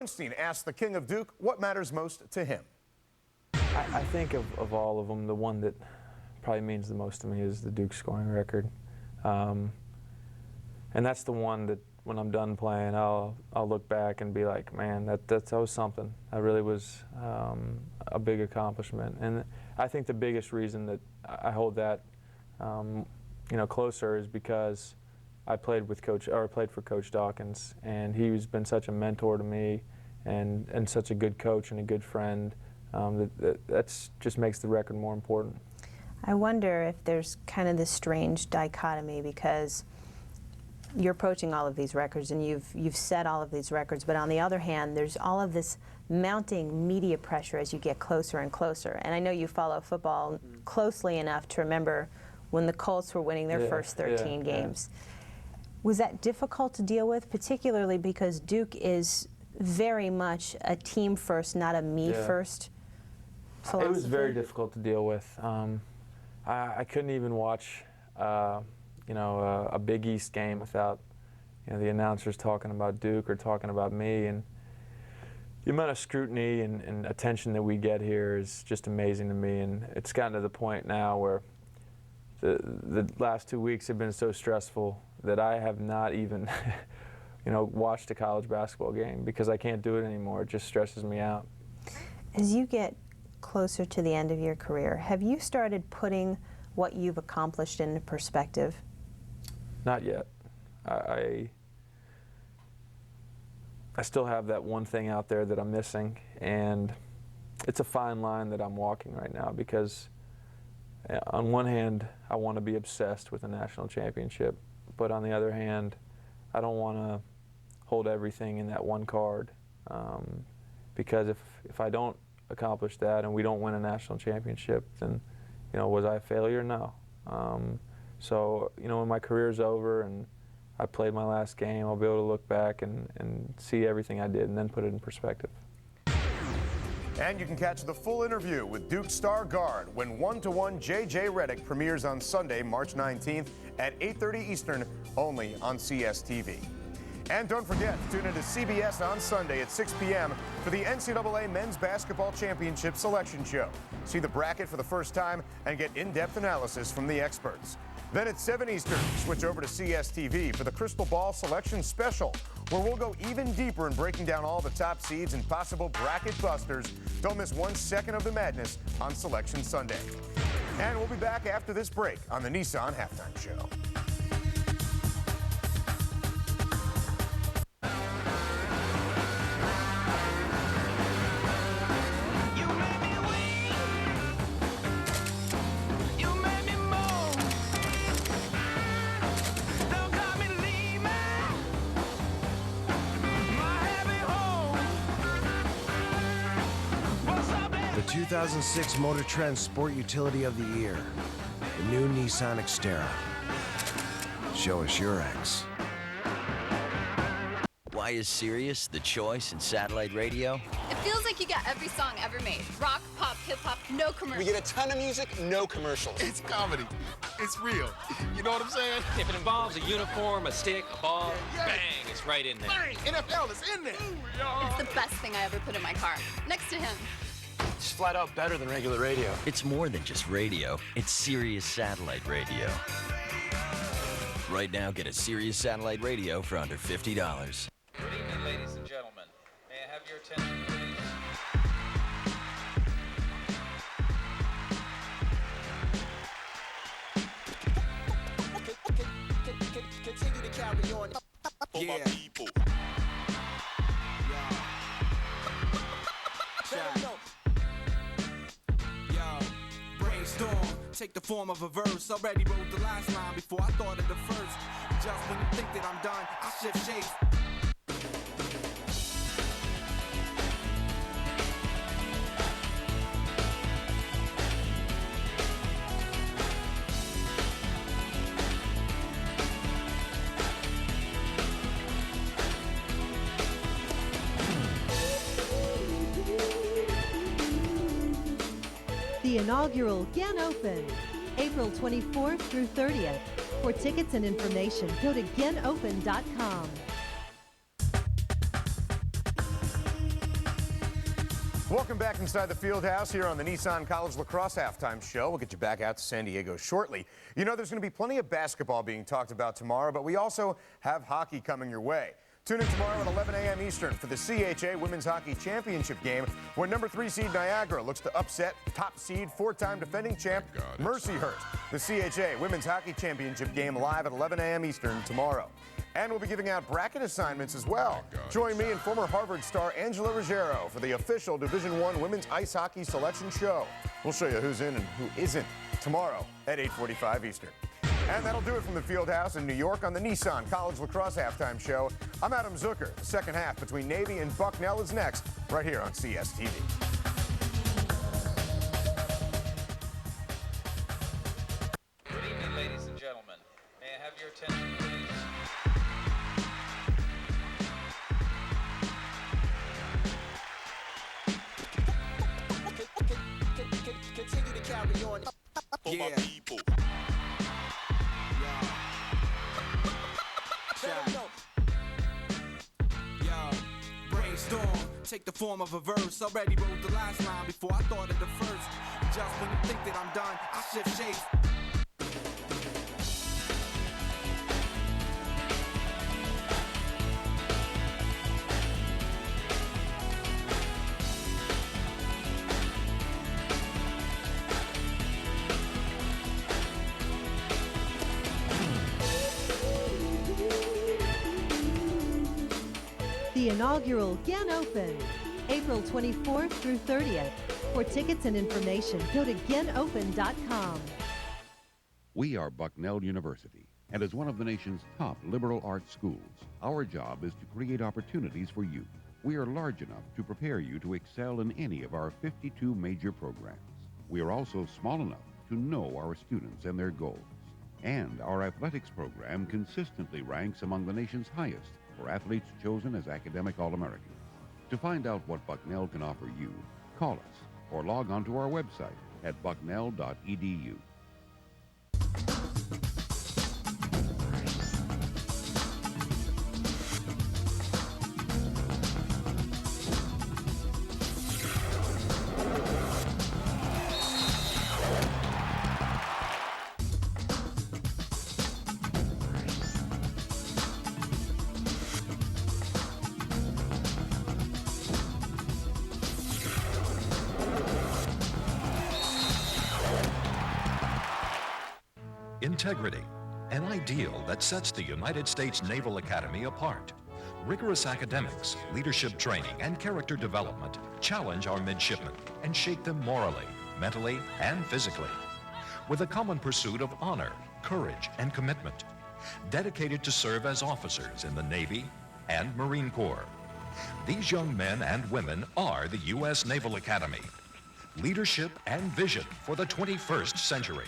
Asked the King of Duke what matters most to him. I think of all of them, the one that probably means the most to me is the Duke scoring record. And that's the one that when I'm done playing, I'll look back and be like, man, that was something. That really was a big accomplishment. And I think the biggest reason that I hold that closer is because I played for Coach Dawkins, and he's been such a mentor to me and such a good coach and a good friend. That's just makes the record more important. I wonder if there's kind of this strange dichotomy, because you're approaching all of these records and you've set all of these records, but on the other hand, there's all of this mounting media pressure as you get closer and closer. And I know you follow football closely enough to remember when the Colts were winning their first 13 games. Yeah. Was that difficult to deal with, particularly because Duke is very much a team first, not a me first philosophy? It was very difficult to deal with. I couldn't even watch a Big East game without the announcers talking about Duke or talking about me. And the amount of scrutiny and attention that we get here is just amazing to me. And it's gotten to the point now where the last 2 weeks have been so stressful that I have not even watched a college basketball game because I can't do it anymore. It just stresses me out. As you get closer to the end of your career, have you started putting what you've accomplished into perspective? Not yet. I still have that one thing out there that I'm missing, and it's a fine line that I'm walking right now, because on one hand, I want to be obsessed with a national championship, but on the other hand, I don't want to hold everything in that one card, because if I don't accomplish that and we don't win a national championship, then was I a failure? No. So when my career's over and I played my last game, I'll be able to look back and see everything I did and then put it in perspective. And you can catch the full interview with Duke star guard when 1-to-1 J.J. Redick premieres on Sunday, March 19th at 8:30 Eastern, only on CSTV. And don't forget to tune into CBS on Sunday at 6 p.m. for the NCAA Men's Basketball Championship Selection Show. See the bracket for the first time and get in-depth analysis from the experts. Then at 7 Eastern, switch over to CSTV for the Crystal Ball Selection Special, where we'll go even deeper in breaking down all the top seeds and possible bracket busters. Don't miss 1 second of the madness on Selection Sunday. And we'll be back after this break on the Nissan Halftime Show. The 2006 Motor Trend Sport Utility of the Year, the new Nissan Xterra. Show us your X. Why is Sirius the choice in satellite radio? It feels like you get every song ever made. Rock, pop, hip-hop, no commercials. We get a ton of music, no commercials. It's comedy. It's real. You know what I'm saying? If it involves a uniform, a stick, a ball, bang, it's right in there. Bang! NFL is in there. It's the best thing I ever put in my car. Next to him. It's flat out better than regular radio. It's more than just radio. It's Sirius Satellite Radio. Right now, get a Sirius Satellite Radio for under $50. Good evening, ladies and gentlemen. May I have your attention, please? Continue to carry on. For my people. Brainstorm, take the form of a verse. Already wrote the last line before I thought of the first. Just when you think that I'm done, I shift shapes. The inaugural GEN Open, April 24th through 30th. For tickets and information, go to genopen.com. Welcome back inside the field house here on the Nissan College Lacrosse Halftime Show. We'll get you back out to San Diego shortly. You know, there's going to be plenty of basketball being talked about tomorrow, but we also have hockey coming your way. Tune in tomorrow at 11 a.m. Eastern for the CHA Women's Hockey Championship game, where number 3 seed Niagara looks to upset top seed, 4-time defending champ Mercyhurst. The CHA Women's Hockey Championship game live at 11 a.m. Eastern tomorrow. And we'll be giving out bracket assignments as well. Join me and former Harvard star Angela Ruggiero for the official Division I Women's Ice Hockey Selection Show. We'll show you who's in and who isn't tomorrow at 8:45 Eastern. And that'll do it from the Fieldhouse in New York on the Nissan College Lacrosse Halftime Show. I'm Adam Zucker. The second half between Navy and Bucknell is next, right here on CSTV. Good evening, ladies and gentlemen. May I have your attention, please? Continue to carry on for my people. Brainstorm, take the form of a verse. Already wrote the last line before I thought of the first. Just when you think that I'm done, I shift shapes. The inaugural Gen Open, April 24th through 30th. For tickets and information, go to genopen.com. We are Bucknell University, and as one of the nation's top liberal arts schools, our job is to create opportunities for you. We are large enough to prepare you to excel in any of our 52 major programs. We are also small enough to know our students and their goals. And our athletics program consistently ranks among the nation's highest for athletes chosen as academic All-Americans. To find out what Bucknell can offer you, call us or log on to our website at bucknell.edu. Integrity, an ideal that sets the United States Naval Academy apart. Rigorous academics, leadership training, and character development challenge our midshipmen and shape them morally, mentally, and physically. With a common pursuit of honor, courage, and commitment, dedicated to serve as officers in the Navy and Marine Corps. These young men and women are the U.S. Naval Academy. Leadership and vision for the 21st century.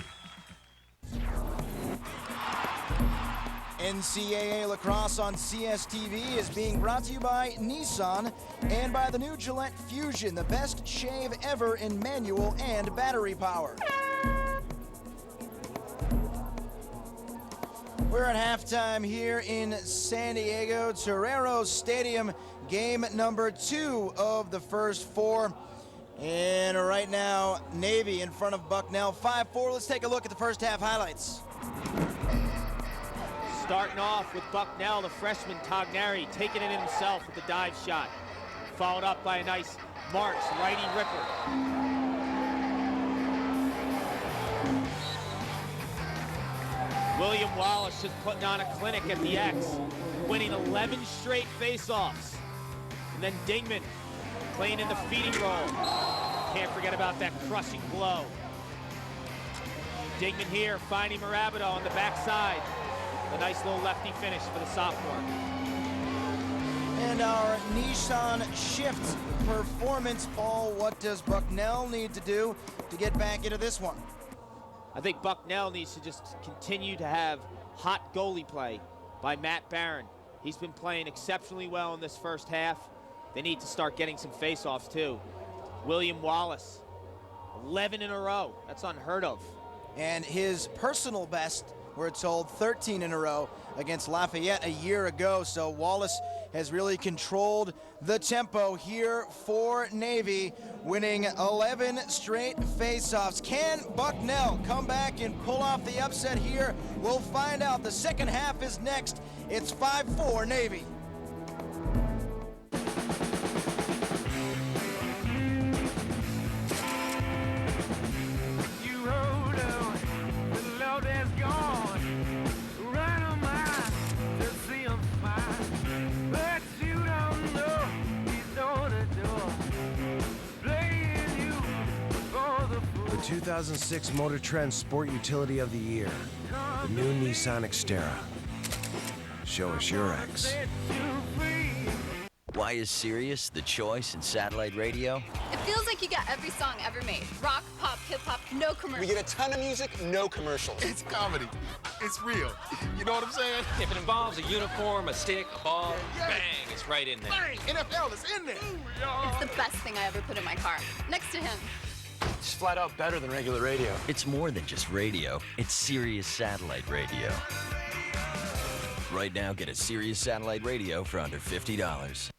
NCAA Lacrosse on CSTV is being brought to you by Nissan and by the new Gillette Fusion, the best shave ever in manual and battery power. We're at halftime here in San Diego, Torero Stadium, game number 2 of the first 4. And right now, Navy in front of Bucknell, 5-4. Let's take a look at the first half highlights. Starting off with Bucknell, the freshman Tognari taking it in himself with the dive shot. Followed up by a nice Marks righty ripper. William Wallace just putting on a clinic at the X, winning 11 straight face-offs. And then Dingman playing in the feeding role. Can't forget about that crushing blow. Dingman here finding Marabito on the backside. A nice little lefty finish for the sophomore. And our Nissan shift performance, Paul, what does Bucknell need to do to get back into this one? I think Bucknell needs to just continue to have hot goalie play by Matt Barron. He's been playing exceptionally well in this first half. They need to start getting some face-offs too. William Wallace, 11 in a row. That's unheard of. And his personal best, we're told, 13 in a row against Lafayette a year ago. So Wallace has really controlled the tempo here for Navy, winning 11 straight faceoffs. Can Bucknell come back and pull off the upset here? We'll find out. The second half is next. It's 5-4 Navy. The 2006 Motor Trend Sport Utility of the Year, the new Nissan Xterra. Show us your X. Why is Sirius the choice in satellite radio? It feels like you get every song ever made. Rock, pop, hip-hop, no commercials. We get a ton of music, no commercials. It's comedy. It's real. You know what I'm saying? If it involves a uniform, a stick, a ball, bang, it's right in there. Bang! NFL is in there. It's the best thing I ever put in my car. Next to him. It's flat out better than regular radio. It's more than just radio. It's Sirius satellite radio. Right now, get a Sirius satellite radio for under $50.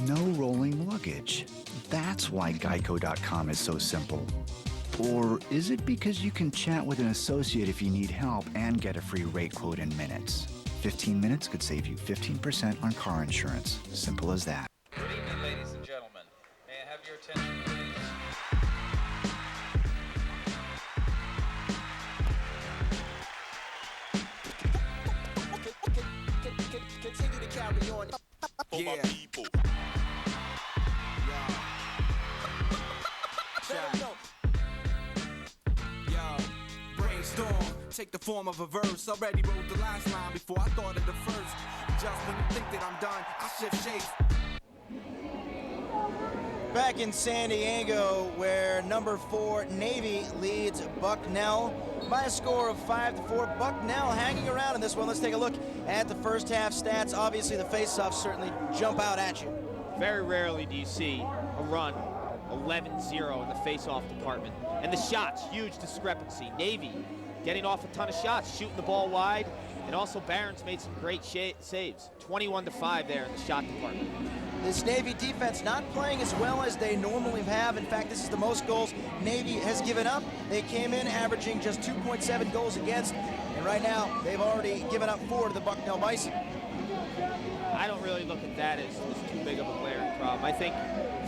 No rolling luggage. That's why Geico.com is so simple. Or is it because you can chat with an associate if you need help and get a free rate quote in minutes? 15 minutes could save you 15% on car insurance. Simple as that. Good evening, ladies and gentlemen. May I have your attention, please? Continue to carry on for my people. Brainstorm, take the form of a verse. Already wrote the last line before I thought of the first. Just when you think that I'm done, I shift shapes. Back in San Diego, where number 4 Navy leads Bucknell by a score of 5-4. Bucknell hanging around in this one. Let's take a look at the first half stats. Obviously, the faceoffs certainly jump out at you. Very rarely do you see a run 11-0 in the face-off department. And the shots, huge discrepancy. Navy getting off a ton of shots, shooting the ball wide, and also Barron's made some great saves. 21-5 there in the shot department. This Navy defense not playing as well as they normally have. In fact, this is the most goals Navy has given up. They came in averaging just 2.7 goals against, and right now they've already given up 4 to the Bucknell Bison. I don't really look at that as too big of a glaring problem. I think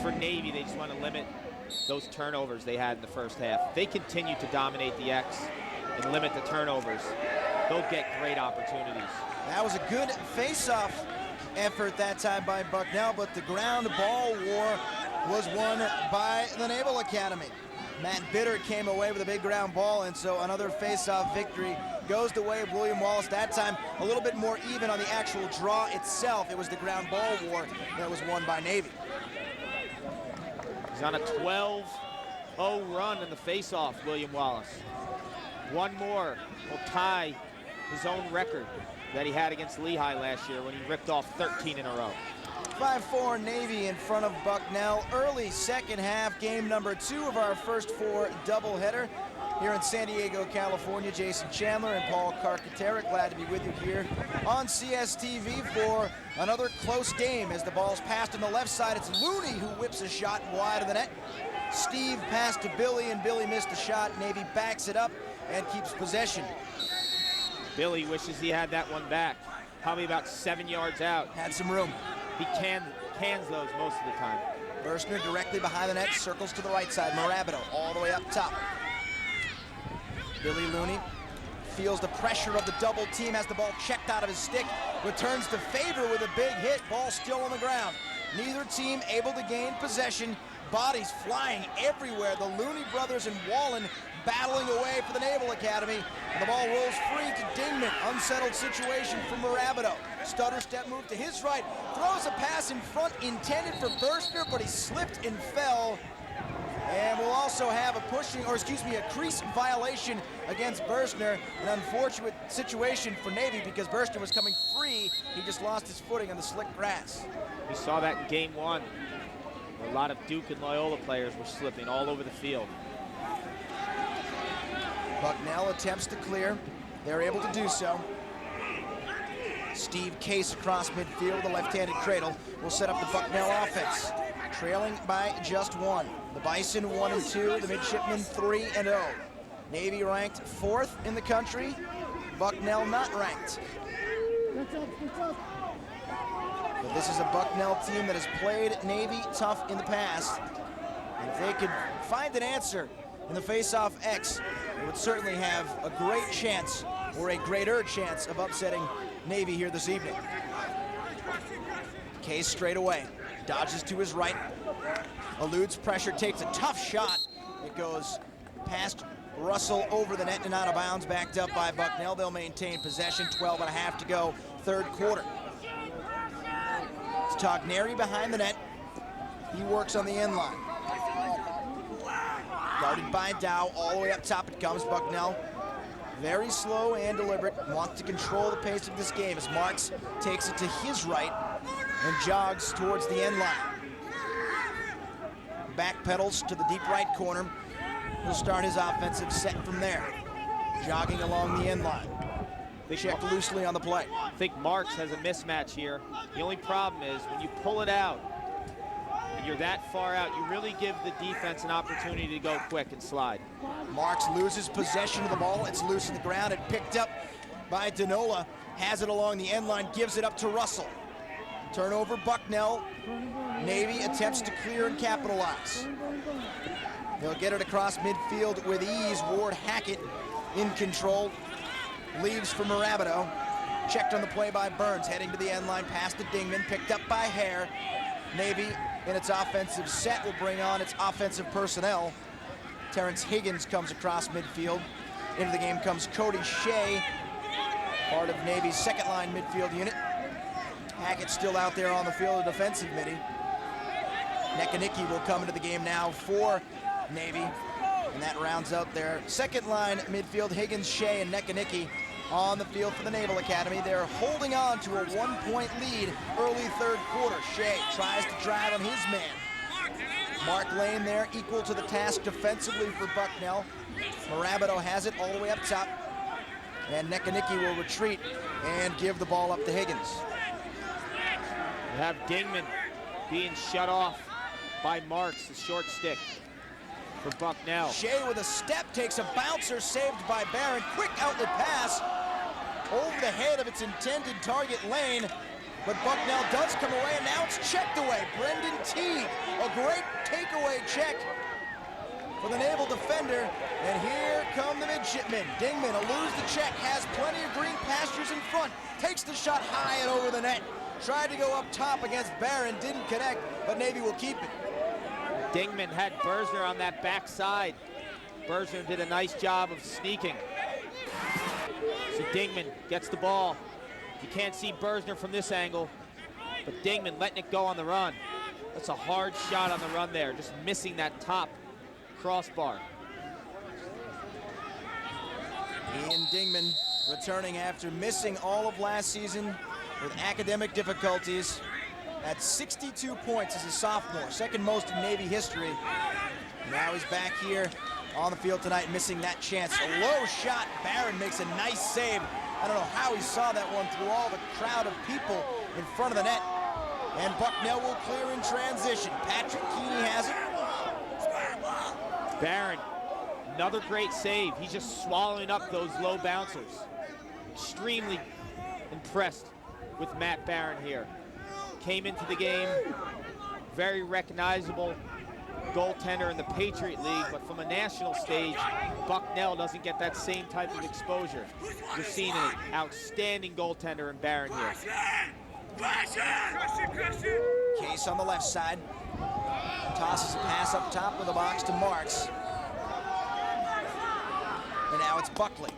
for Navy, they just want to limit those turnovers they had in the first half. If they continue to dominate the X and limit the turnovers, they'll get great opportunities. That was a good face-off effort that time by Bucknell, but the ground ball war was won by the Naval Academy. Matt Bitter came away with a big ground ball, and so another face-off victory goes the way of William Wallace. That time a little bit more even on the actual draw itself. It was the ground ball war that was won by Navy. He's on a 12-0 run in the face-off, William Wallace. One more will tie his own record that he had against Lehigh last year when he ripped off 13 in a row. 5-4 Navy in front of Bucknell. Early second half, game number 2 of our first 4 doubleheader here in San Diego, California. Jason Chandler and Paul Carcaterra, glad to be with you here on CSTV for another close game. As the ball's passed on the left side, it's Looney who whips a shot wide of the net. Steve passed to Billy, and Billy missed the shot. Navy backs it up and keeps possession. Billy wishes he had that one back. Probably about 7 yards out. Had some room. He cans those most of the time. Burstner directly behind the net, circles to the right side. Morabito all the way up top. Billy Looney feels the pressure of the double team, has the ball checked out of his stick, returns to Faber with a big hit, ball still on the ground. Neither team able to gain possession, bodies flying everywhere. The Looney brothers and Wallen battling away for the Naval Academy, and the ball rolls free to Dingman. Unsettled situation for Morabito. Stutter step move to his right, throws a pass in front intended for Burstner, but he slipped and fell. And we'll also have a crease violation against Berstner. An unfortunate situation for Navy because Berstner was coming free. He just lost his footing on the slick grass. We saw that in game 1. A lot of Duke and Loyola players were slipping all over the field. Bucknell attempts to clear. They're able to do so. Steve Case across midfield with a left-handed cradle will set up the Bucknell offense. Trailing by just 1. The Bison 1-2, the Midshipmen 3-0. Navy ranked 4th in the country. Bucknell not ranked. But this is a Bucknell team that has played Navy tough in the past. And if they could find an answer in the face-off X, they would certainly have a great chance, or a greater chance, of upsetting Navy here this evening. Case straight away, dodges to his right, eludes pressure, takes a tough shot. It goes past Russell over the net and out of bounds, backed up by Bucknell. They'll maintain possession, 12.5 to go, third quarter. It's Togneri behind the net. He works on the end line. Guarded by Dow, all the way up top it comes. Bucknell, very slow and deliberate, wants to control the pace of this game as Marks takes it to his right and jogs towards the end line. Back pedals to the deep right corner. He'll start his offensive set from there. Jogging along the end line. They check loosely on the play. I think Marks has a mismatch here. The only problem is when you pull it out and you're that far out, you really give the defense an opportunity to go quick and slide. Marks loses possession of the ball. It's loose in the ground and picked up by Denola. Has it along the end line, gives it up to Russell. Turnover Bucknell. Navy attempts to clear and capitalize. They'll get it across midfield with ease. Ward Hackett in control. Leaves for Marabito. Checked on the play by Burns. Heading to the end line, past to Dingman. Picked up by Hare. Navy in its offensive set will bring on its offensive personnel. Terrence Higgins comes across midfield. Into the game comes Cody Shea, part of Navy's second line midfield unit. Hackett still out there on the field, a defensive midi. Nekanicki will come into the game now for Navy. And that rounds out their second line midfield. Higgins, Shea, and Nekanicki on the field for the Naval Academy. They're holding on to a 1-point lead early third quarter. Shea tries to drive on his man. Mark Lane there, equal to the task defensively for Bucknell. Marabito has it all the way up top. And Nekanicki will retreat and give the ball up to Higgins. You have Dingman being shut off by Marks, the short stick for Bucknell. Shea with a step takes a bouncer, saved by Barron. Quick outlet pass over the head of its intended target Lane. But Bucknell does come away, and now it's checked away. Brendan Teague, a great takeaway check for the Naval defender. And here come the midshipmen. Dingman eludes the check, has plenty of green pastures in front, takes the shot high and over the net. Tried to go up top against Barron, didn't connect, but Navy will keep it. Dingman had Bersner on that backside. Bersner did a nice job of sneaking. So Dingman gets the ball. You can't see Bersner from this angle, but Dingman letting it go on the run. That's a hard shot on the run there, just missing that top crossbar. Ian Dingman returning after missing all of last season with academic difficulties. At 62 points as a sophomore, second most in Navy history. Now he's back here on the field tonight, missing that chance. A low shot, Barron makes a nice save. I don't know how he saw that one through all the crowd of people in front of the net. And Bucknell will clear in transition. Patrick Keeney has it. Barron, another great save. He's just swallowing up those low bouncers. Extremely impressed with Matt Barron here. Came into the game, very recognizable goaltender in the Patriot League, but from a national stage, Bucknell doesn't get that same type of exposure. You're seeing an outstanding goaltender in Barron here. Case on the left side. Tosses a pass up top with the box to Marks. And now it's Buckley.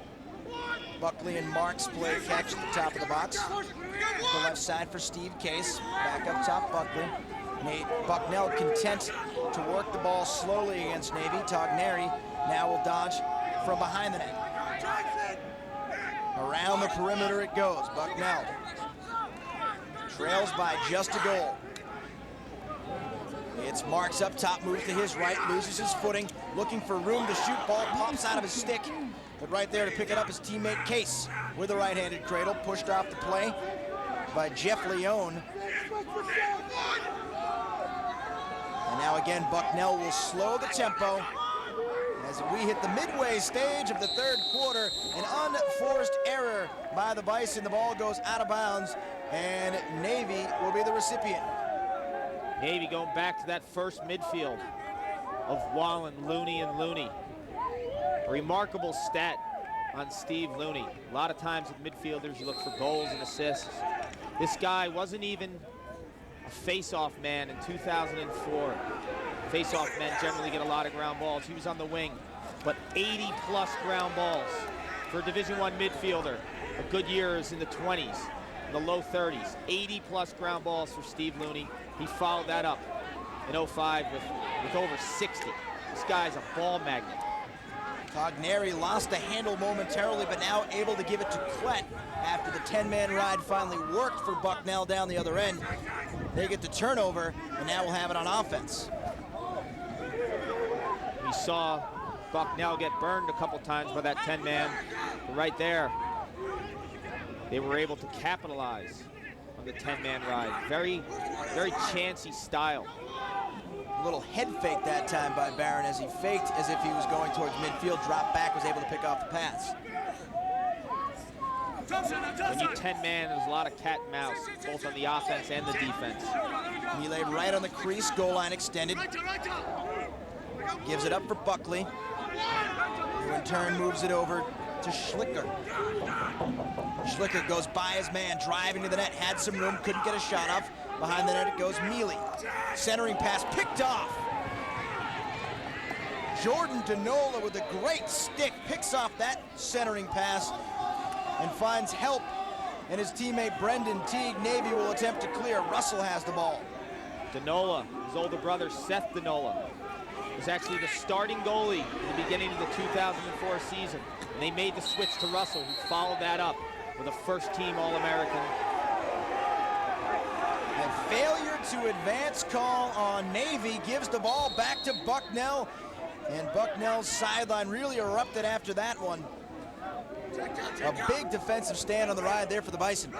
Buckley and Marks play catch at the top of the box. The left side for Steve Case. Back up top, Buckley. Bucknell content to work the ball slowly against Navy. Togneri now will dodge from behind the net. Around the perimeter it goes. Bucknell trails by just a goal. It's Marks up top, moves to his right, loses his footing, looking for room to shoot. Ball pops out of his stick, but right there to pick it up is teammate Case with a right-handed cradle, pushed off the play by Jeff Leone. And now again, Bucknell will slow the tempo as we hit the midway stage of the third quarter. An unforced error by the Bison. The ball goes out of bounds, and Navy will be the recipient. Navy going back to that first midfield of Wallen, Looney, and Looney. A remarkable stat on Steve Looney. A lot of times with midfielders, you look for goals and assists. This guy wasn't even a face-off man in 2004. Face-off men generally get a lot of ground balls. He was on the wing, but 80-plus ground balls for a Division I midfielder. A good year is in the 20s, in the low 30s. 80-plus ground balls for Steve Looney. He followed that up in 05 with over 60. This guy's a ball magnet. Togneri lost the handle momentarily, but now able to give it to Klett after the 10-man ride finally worked for Bucknell down the other end. They get the turnover, and now we'll have it on offense. We saw Bucknell get burned a couple times by that 10-man, but right there, they were able to capitalize on the 10-man ride. Very, very chancy style. A little head fake that time by Barron as he faked as if he was going towards midfield, dropped back, was able to pick off the pass. When you 10-man, there's a lot of cat and mouse, both on the offense and the defense. Melee right on the crease, goal line extended. Gives it up for Buckley, who in turn moves it over to Schlicker. Schlicker goes by his man, driving to the net, had some room, couldn't get a shot off. Behind the net it goes Mealy. Centering pass picked off. Jordan Denola with a great stick picks off that centering pass and finds help. And his teammate Brendan Teague. Navy will attempt to clear. Russell has the ball. Denola, his older brother Seth Denola, was actually the starting goalie in the beginning of the 2004 season. And they made the switch to Russell, who followed that up with a first-team All-American. And failure to advance call on Navy gives the ball back to Bucknell. And Bucknell's sideline really erupted after that one. A big defensive stand on the ride there for the Bison.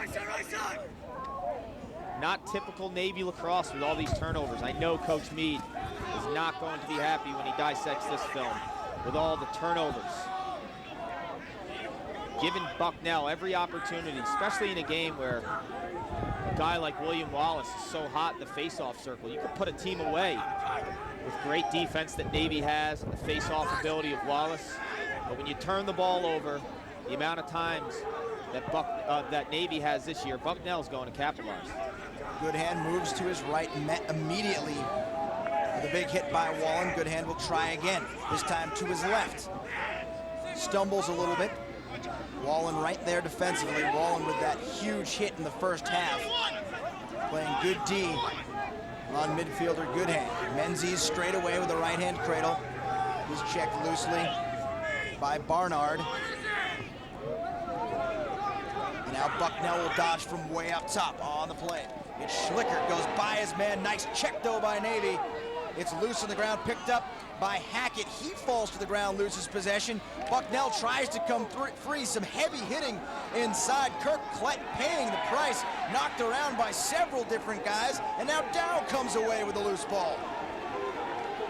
Not typical Navy lacrosse with all these turnovers. I know Coach Meade is not going to be happy when he dissects this film with all the turnovers. Giving Bucknell every opportunity, especially in a game where a guy like William Wallace is so hot in the face-off circle. You can put a team away with great defense that Navy has and the face-off ability of Wallace. But when you turn the ball over, the amount of times that that Navy has this year, Bucknell's going to capitalize. Goodhand moves to his right immediately with a big hit by Wallen. Goodhand will try again, this time to his left. Stumbles a little bit. Wallen right there defensively. Wallen with that huge hit in the first half. Playing good D on midfielder Goodhand. Menzies straight away with a right-hand cradle. He's checked loosely by Barnard. And now Bucknell will dodge from way up top on the play. It's Schlicker, goes by his man. Nice check though by Navy. It's loose on the ground, picked up by Hackett. He falls to the ground, loses possession. Bucknell tries to come free, some heavy hitting inside. Kirk Klett paying the price, knocked around by several different guys, and now Dow comes away with a loose ball.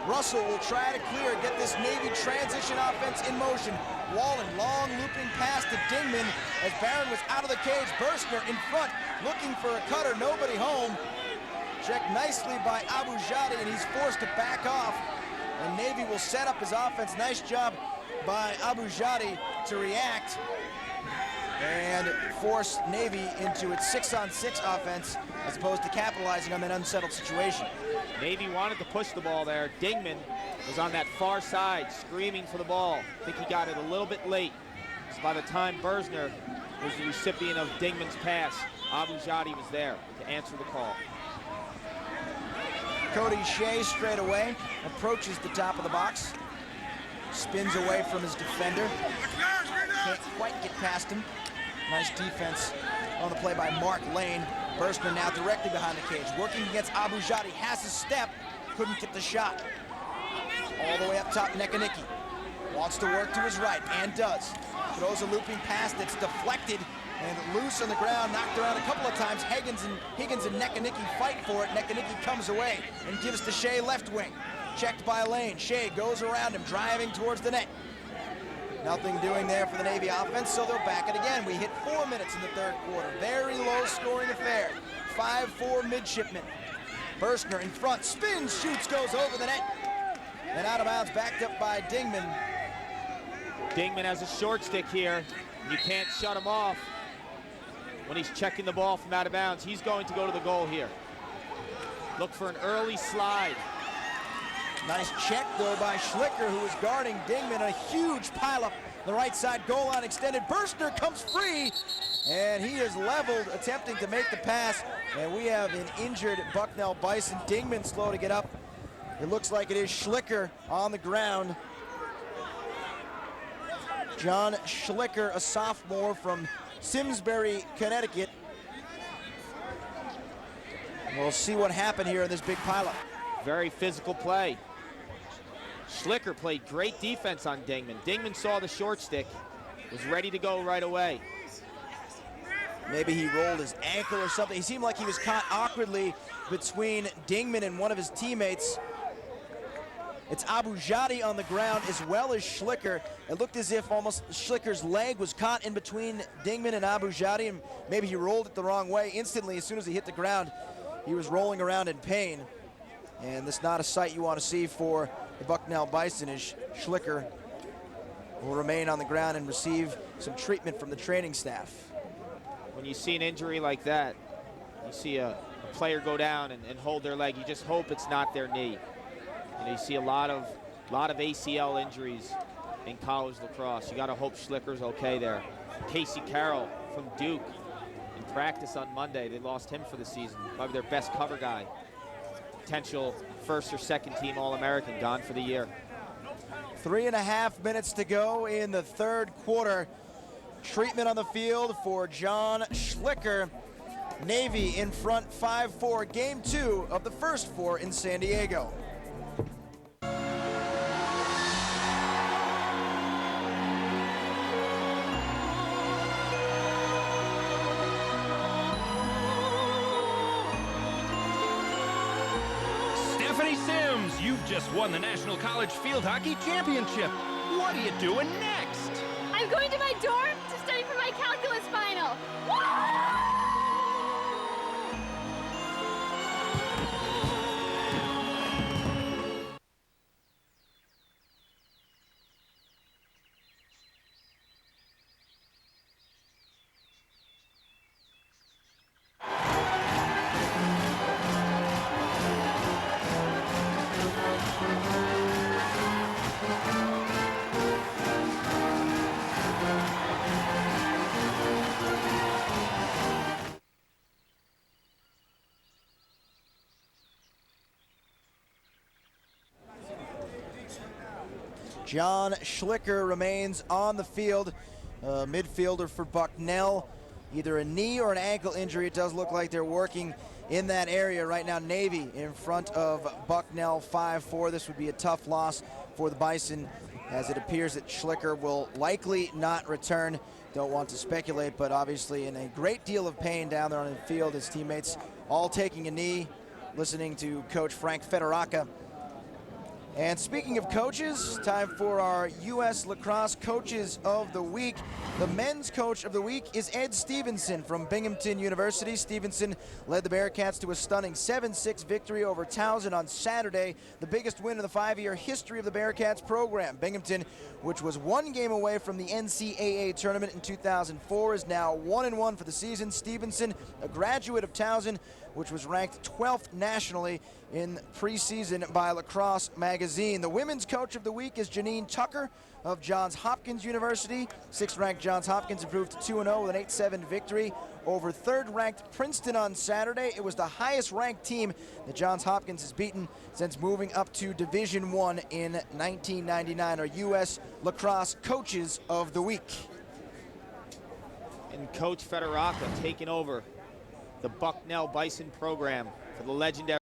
Russell will try to clear, get this Navy transition offense in motion. Wallen, long looping pass to Dingman as Barron was out of the cage. Berstner in front, looking for a cutter, nobody home. Checked nicely by Abu Jadi, and he's forced to back off. And Navy will set up his offense. Nice job by Abu Jadi to react and force Navy into its 6-on-6 offense as opposed to capitalizing on that unsettled situation. Navy wanted to push the ball there. Dingman was on that far side screaming for the ball. I think he got it a little bit late. So by the time Berstner was the recipient of Dingman's pass, Abu Jadi was there to answer the call. Cody Shea straight away, approaches the top of the box, spins away from his defender, can't quite get past him. Nice defense on the play by Mark Lane. Burstner now directly behind the cage, working against Abu Jadi, has his step, couldn't get the shot. All the way up top, Nekaniki wants to work to his right, and does. Throws a looping pass that's deflected and loose on the ground, knocked around a couple of times. Higgins and Nekaniki fight for it. Nekaniki comes away and gives to Shea left wing. Checked by Lane. Shea goes around him, driving towards the net. Nothing doing there for the Navy offense, so they'll back it again. We hit 4 minutes in the third quarter. Very low scoring affair. 5-4 midshipmen. Burstner in front, spins, shoots, goes over the net. And out of bounds, backed up by Dingman. Dingman has a short stick here. You can't shut him off when he's checking the ball from out of bounds. He's going to go to the goal here. Look for an early slide. Nice check, though, by Schlicker, who is guarding Dingman. A huge pileup. The right side goal line extended. Burstner comes free, and he is leveled, attempting to make the pass. And we have an injured Bucknell Bison. Dingman slow to get up. It looks like it is Schlicker on the ground. John Schlicker, a sophomore from Simsbury, Connecticut. We'll see what happened here in this big pileup. Very physical play. Schlicker played great defense on Dingman. Dingman saw the short stick, was ready to go right away. Maybe he rolled his ankle or something. He seemed like he was caught awkwardly between Dingman and one of his teammates. It's Abu Jadi on the ground as well as Schlicker. It looked as if almost Schlicker's leg was caught in between Dingman and Abu Jadi, and maybe he rolled it the wrong way. Instantly, as soon as he hit the ground, he was rolling around in pain. And this is not a sight you want to see for the Bucknell Bison, as Schlicker will remain on the ground and receive some treatment from the training staff. When you see an injury like that, you see a player go down and hold their leg, you just hope it's not their knee. You know, you see a lot of ACL injuries in college lacrosse. You got to hope Schlicker's okay there. Casey Carroll from Duke in practice on Monday. They lost him for the season. Probably their best cover guy. Potential first or second team All-American, gone for the year. 3.5 minutes to go in the third quarter. Treatment on the field for John Schlicker. Navy in front 5-4. Game 2 of the first 4 in San Diego. You've just won the National College Field Hockey Championship. What are you doing next? I'm going to my dorm to study for my calculus final. John Schlicker remains on the field, midfielder for Bucknell. Either a knee or an ankle injury. It does look like they're working in that area right now. Navy in front of Bucknell 5-4. This would be a tough loss for the Bison, as it appears that Schlicker will likely not return. Don't want to speculate, but obviously in a great deal of pain down there on the field. His teammates all taking a knee, listening to Coach Frank Federaca. And speaking of coaches, time for our U.S. Lacrosse Coaches of the Week. The men's coach of the week is Ed Stevenson from Binghamton University. Stevenson led the Bearcats to a stunning 7-6 victory over Towson on Saturday, the biggest win in the 5-year history of the Bearcats program. Binghamton, which was 1 game away from the NCAA tournament in 2004, is now 1-1 for the season. Stevenson, a graduate of Towson, which was ranked 12th nationally in preseason by Lacrosse Magazine. The women's coach of the week is Janine Tucker of Johns Hopkins University. 6th-ranked Johns Hopkins improved to 2-0 with an 8-7 victory over third-ranked Princeton on Saturday. It was the highest-ranked team that Johns Hopkins has beaten since moving up to Division I in 1999. Our U.S. Lacrosse Coaches of the Week. And Coach Federica taking over the Bucknell Bison program for the legendary